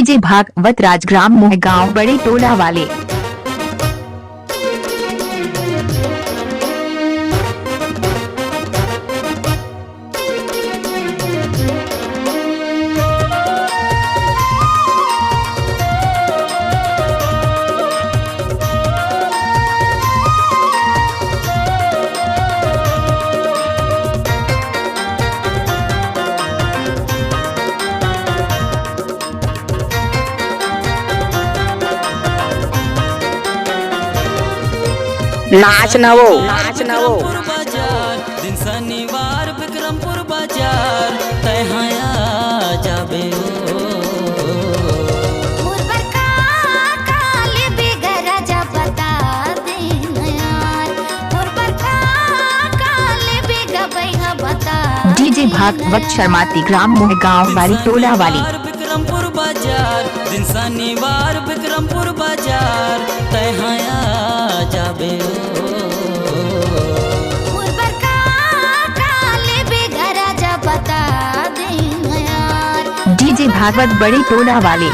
DJ Bhagavat Rajgram Mohgaon बड़े टोला वाले। नाच नवो बाजार दिन शनिवार विक्रमपुर बाजार तहाया जाबे डीजे भागवत शर्माती ग्राम मोहगांव वाली टोला वाली। विक्रमपुर बाजार दिन शनिवार विक्रमपुर बाजार तहाया जाबे डीजे भागवत बड़े टोला वाले।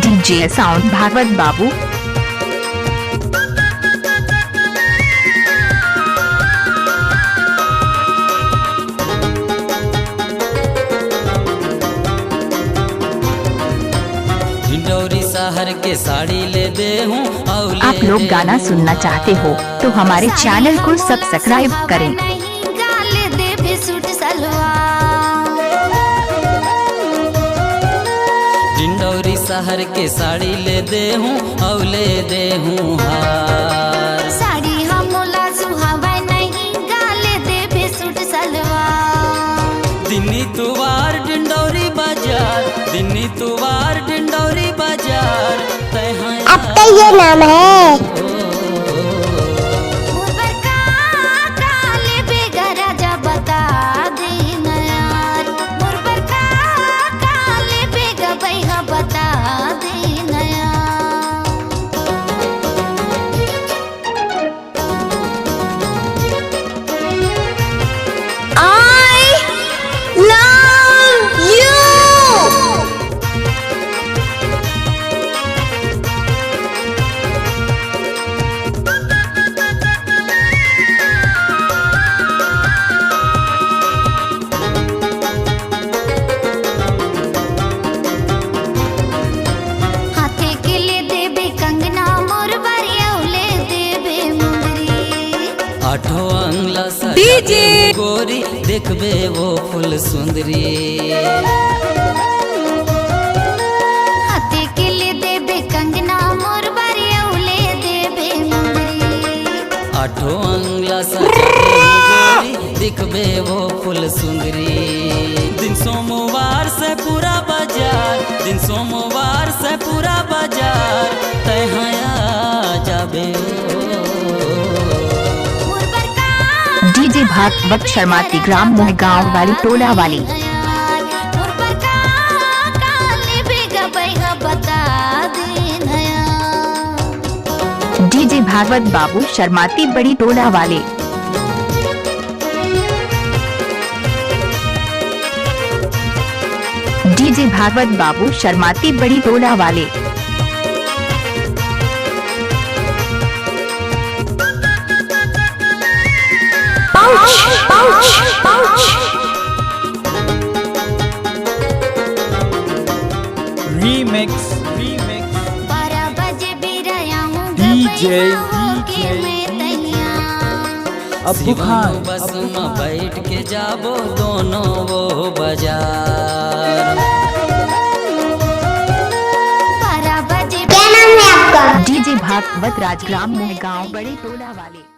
डीजे साउंड भागवत बाबू। डिंडौरी शहर के साड़ी ले दे हूँ। आप लोग गाना सुनना चाहते हो तो हमारे चैनल को सब्सक्राइब करें। डिंडौरी शहर के साड़ी ले दे हूँ और ले दे हूँ हार। साड़ी हमला सुहावा नहीं गाले दे भी सूट सलवार। दिनी तुवार डिंडौरी बाजार दिनी तुवार डिंडौरी बाजार अब तो ये नाम है। आठो अंगला डीजे गोरी देखबे वो फुल सुंदरी। हाथे के ले देबे कंगना मोर बारिया ले देबे मुंदरी। आठो अंगला गोरी देखबे वो फुल सुंदरी। दिन सोमवार से पूरा बाजार दिन सोमवार से पूरा बाजार तहाया जाबे डीजे भागवत शर्माती ग्राम मोहगांव वाली टोला वाली। डीजे भागवत बाबू शर्माती बड़ी टोला वाले। डीजे भागवत बाबू शर्माती बड़ी टोला वाले। रीमिक्स 12 बजे भी रहा हूँ डीजे अब्बू खान बस में बैठ के जाबो दोनों वो बाजार। 12 बजे क्या नाम है आपका? डीजे भागवत राजग्राम मोहगांव बड़े टोला वाले।